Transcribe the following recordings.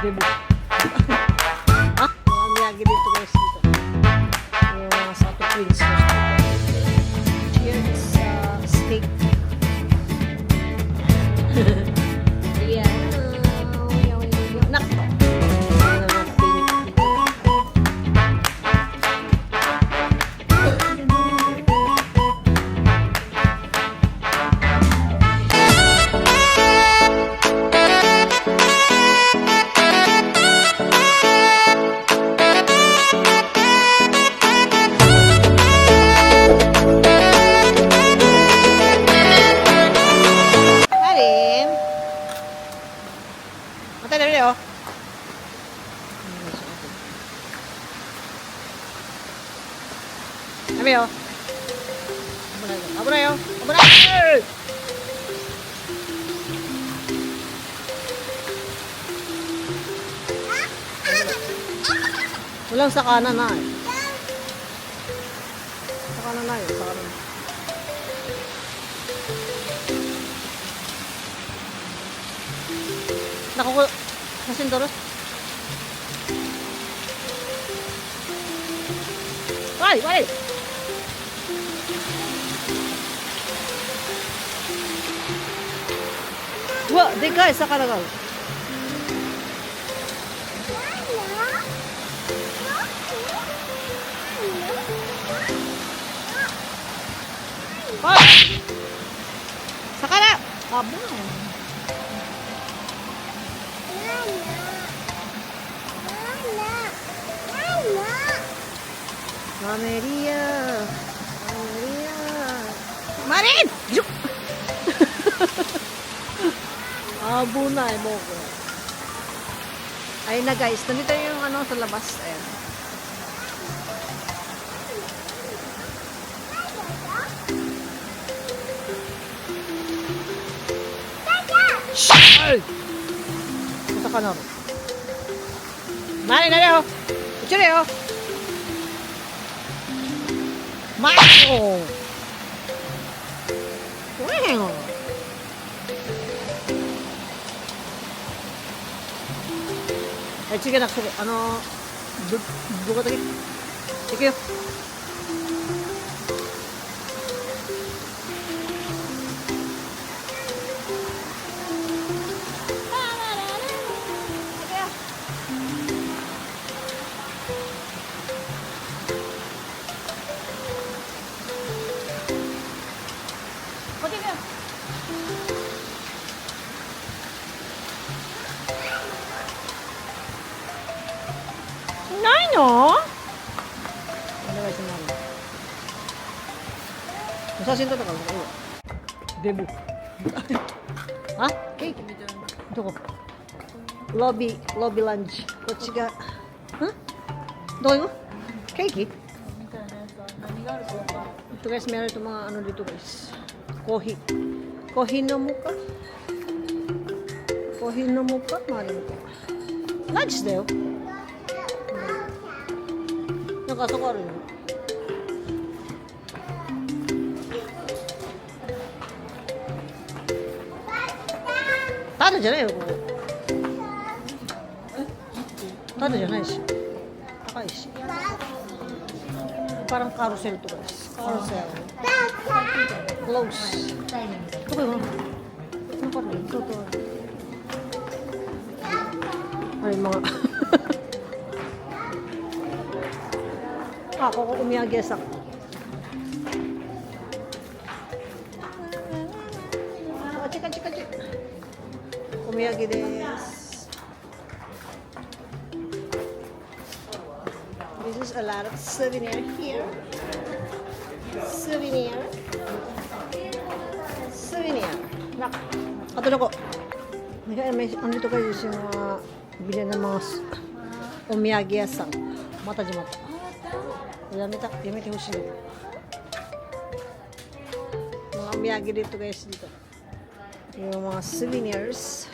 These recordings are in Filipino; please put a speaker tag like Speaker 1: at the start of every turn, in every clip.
Speaker 1: Debo. Ha? Mga miyagi dito guys dito. Yung mga Sato Prince. Here is steak. Yeah. Nak. Matay na rin oh. Sabi oh. Abo na yun. Abo na yun. Walang sa kanan na eh. Sa kanan na yun. Sa kanan. Nakuha. Nasin doros. Wali, wali. Wah, dekai sa kanagal. Oh! Sa kana. Abo. Maria. Maria. Marin! Juk! Abunay mo ko. Ayun na guys, nandito yung ano sa labas. Ayan. Shhh! Masa ka na rin. Marin na rin oh. Itsuri oh. Mayo! Wow! Ay, sige, naksuko. Ano, buka tagi. Sige. No? Ano ba siya namin? Masasin to na kalma. Debo. Ha? Cake? Ito ko. Lobby lunch. What's ga? Ha? Ito ko? Cake eh? Ito guys, meron itong mga ano dito guys. Kohi. Kohi no muka. Kohi no muka. Marin ko. Lunch daw. Nakasok rin. Tada じゃないよこれ。tada じゃないし。高いし。Parang carousel to guys. Carousel. Close. Ito kayo mo. Ano pa rin? Ito. Ay mga. Ako ko umiyagi sa chika. Umiyagi desu. This is a lot of souvenir here. Souvenir. Nak, ato na ko. May andito kayo yung mga bilhan ng mga umiyagi sa mata jimata. Yamete hoshii. Mga umiyagi dito guys dito. Yung mga souvenirs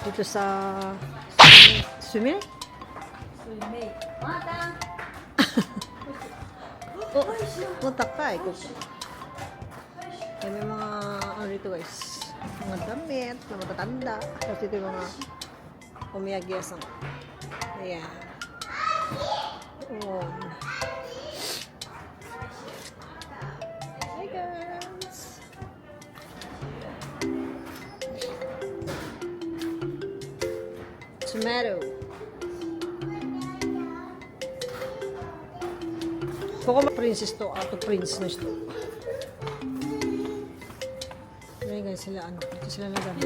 Speaker 1: dito sa Sume? Oh, takay ko. May mga ano dito guys. Mga damit na matatanda. Tapos ito yung mga Omiyagi-san. Ayan. Oh. Hi guys. Tomato. Koko princess to, ato prince na ito. Ayan guys, sila ano, ito sila nagan.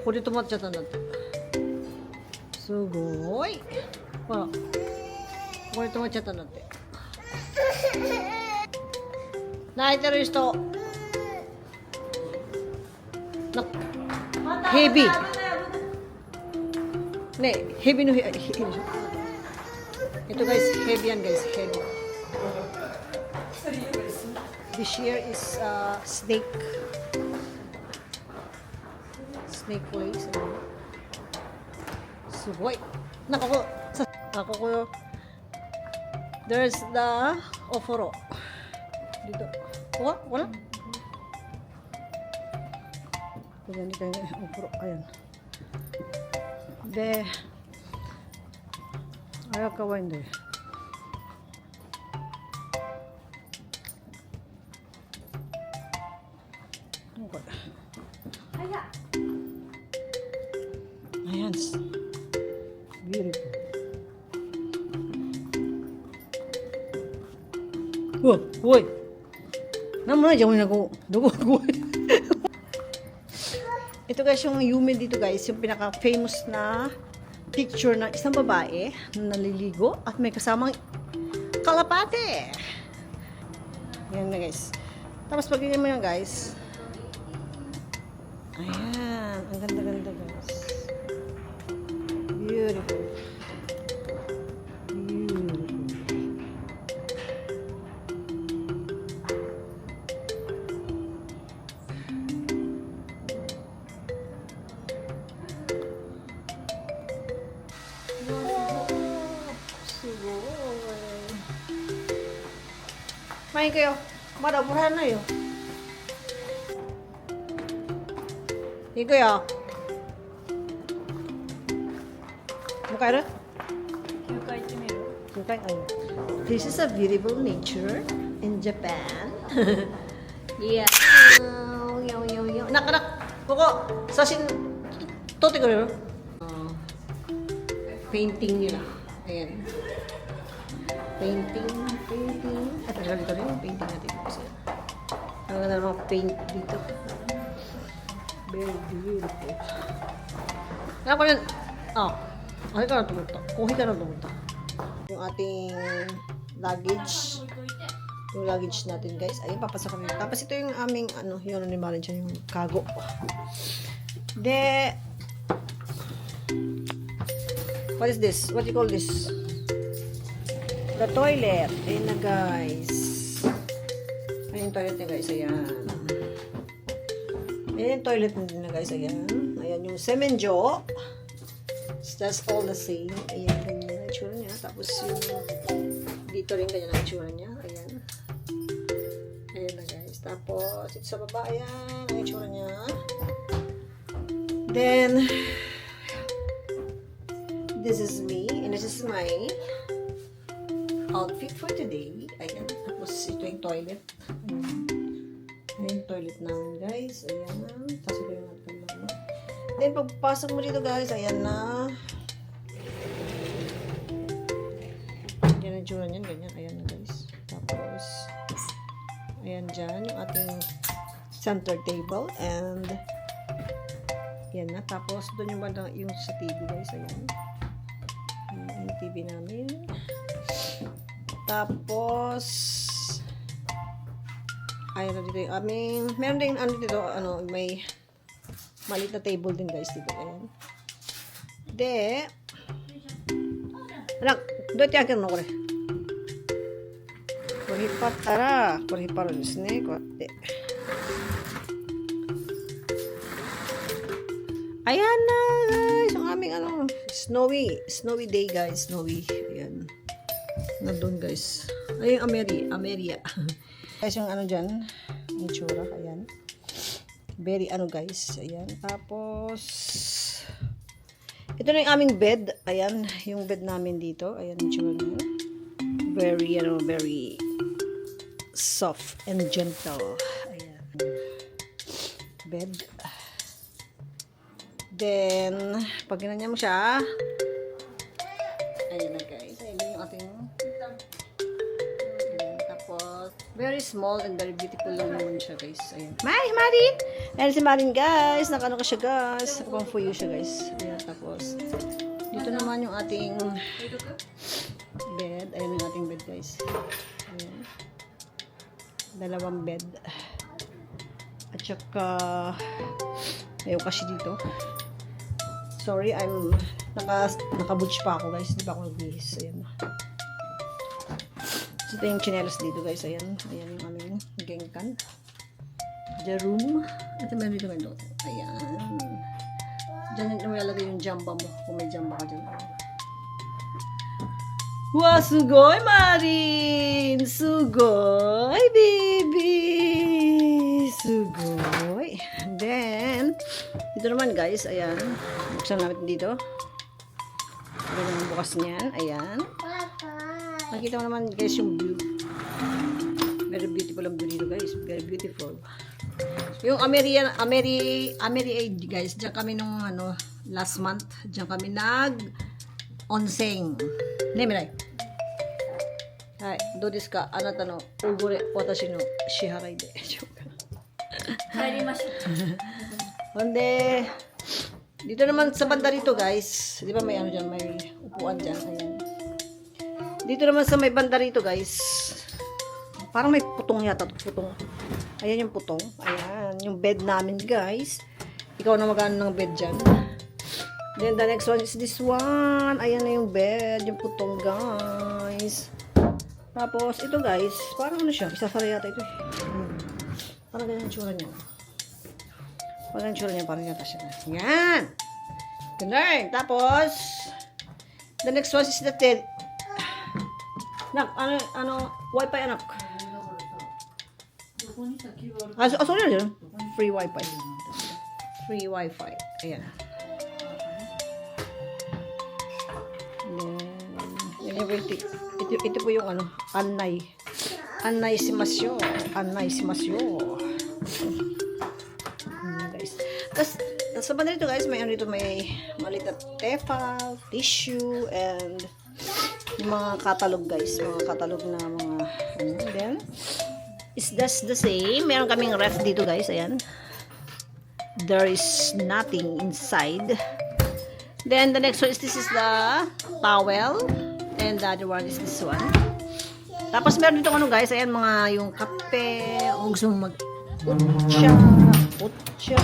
Speaker 1: Ako dito matchatan natin. Sugoy. Wala. Ako dito matchatan natin. Naitero ito. Heavy. Ne, heavy no ito guys, heavy yan guys, heavy. This year is snake legs. Sugoy. Ako ko. There's the oforo. Dito. Wala? Ayan, dito yung oforo. Ayan. De. Ayaw kawain de. Okay. Ayan. Beautiful. Woy! Naman na dyan ako. Dugo. Ito guys, yung humid dito guys, yung pinaka-famous na picture ng isang babae na naliligo at may kasamang kalapate. Yan na guys. Tapos pag mo yan guys. Ayan. Ang ganda-ganda guys. Beautiful. Main kayo. Madaburhan na yun. Iko ya. Mukai ra? Mukai ayo. This is a beautiful nature in Japan. Yeah. Yo. Nak. Koko, sasin tote ko rin. Painting nila. Ayan. Painting. At tagal dito rin yung painting natin. Kasi ang ganda ng mga paint dito. Very beautiful. Kaya ko yun. Kuhi ka na tumunta. Yung ating luggage. Yung luggage natin guys. Ayun, papasok kami. Tapos ito yung aming, yun, animalin siya yung cargo. What is this? What do you call this? The toilet. Ayan na guys. Ayan yung toilet niya guys. Ayan. Ayan yung toilet niya na guys. Ayan. Ayan yung semenjo. It's just all the same. Ayan. Ganyan ang itsura niya. Tapos yung dito rin ganyan ang itsura niya. Ayan. Ayan na guys. Tapos ito sa baba. Ayan ang itsura niya. Then this is me. And this is my outfit for today. Ayan. Tapos ito yung toilet. Ayan yung toilet namin guys. Ayan na. Tapos ito yung ating mga. Then pagpasok mo dito guys, ayan na. Yan ang tsura niyan. Ganyan. Ayan na guys. Tapos ayan dyan yung ating center table. And ayan na. Tapos doon yung bandang yung sa TV guys. Ayan. Ayan yung TV namin. Tapos ayun na dito yung aming meron din dito may maliit na table din guys dito. Ayan. Anak, doon tiyan kino kore. Korihipattara, korihiparu desu ne, koyatte. Ayan na guys, yung aming snowy day guys, snowy. Ayan. Nandun guys. Ay, yung Ameria. Guys, yung dyan, yung tsura, ayan. Very guys, ayan. Tapos, Ito na yung aming bed. Ayan, yung bed namin dito. Ayan, yung very, very soft and gentle. Ayan. Bed. Then, pag ginanyan mo siya, ayan na guys. Ayan yung ating, ayan, tapos, very small and very beautiful lang naman siya guys. Ayan. Marin! Ayan si Marin guys. Nakano ka siya guys. Nakapang for you siya guys. Ayan, tapos, dito naman yung ating bed. Ayan yung ating bed guys. Ayan. Dalawang bed. At saka, ayaw kasi dito. Sorry, naka-butch pa ako guys. Hindi pa ako nagbihis. Ayan. So, ito yung chinelas dito guys. Ayan. Ayan yung aming gengkan. The room. At meron dito may doon. Ayan. Diyan yung ilalagay yung jamba mo. Kung may jamba ka dyan. Wow, sugoi Marin! Sugoi, baby! Sugoi. And then, dito naman guys, ayan. Buksan namin dito. Ayan ang bukas niyan. Ayan. Nakita mo naman guys yung view. Very beautiful ang view dito guys. Very beautiful. Yung Ameriaid guys, diyan kami nung last month, diyan kami onseng. Nemirai. Hai, do desu ka? Anata no ogore watashi no shiharai de. Honde, dito naman sa banda rito guys, di ba may dyan, may upuan dyan. Ayan. Dito naman sa may banda rito guys, parang may putong yata. Putong. Ayan yung putong. Ayan, yung bed namin guys. Ikaw na magano ng bed dyan. Then the next one is this one. Ayan na yung bed, yung putong guys. Tapos ito guys, parang siya, isasara yata ito eh. Parang ganyan yung tsura niya. Parang yung tsura niya, parang yata siya. Yan! Ganun. Tapos, the next one is the tent. Nak, wifi anak. Sorry. Free wifi. Free wifi. Ayan. Ito po yung anay. Anay simasyo. Guys. Tapos, sa banda nito guys, may maliit na tefal, tissue, and yung mga catalog guys. Mga catalog na mga, then, is just the same. Meron kaming ref dito guys, ayan. There is nothing inside. Then, the next one is, this is the towel. And the other one is this one. Tapos, meron dito guys, ayan, mga yung kape. Kung gusto mong utsa.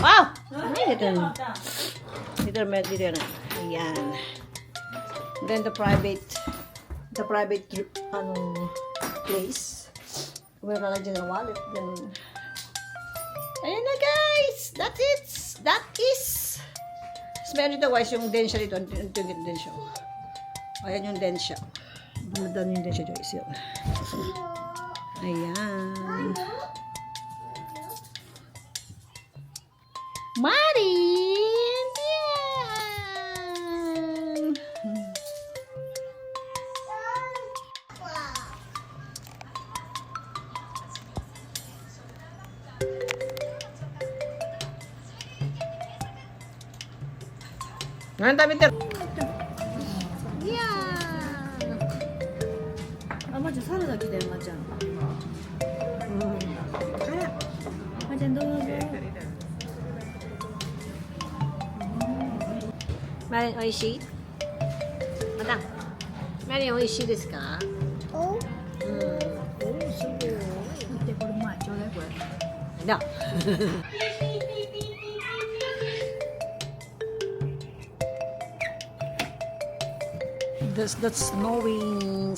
Speaker 1: Ah! Ano dito? Dito na. Ayan. Then, the private place. Kung meron na dyan ng wallet. Ganun. Ayan na guys! That's it! That is! Tapos meron dito guys, yung densya dito. Yung densya. Ayan yung densya. Buladan yung densya guys. Yun. Ayan. Marin! Yan! Ngayon tayo, Peter.
Speaker 2: まちゃんサラダ来たよ、まちゃん。まちゃんどうぞ。
Speaker 1: Marin, おいしい？また。Marin, おいしいですか？お。すごい。
Speaker 2: 見てこれ前ちょうだいこれ。
Speaker 1: だ。That's snowing.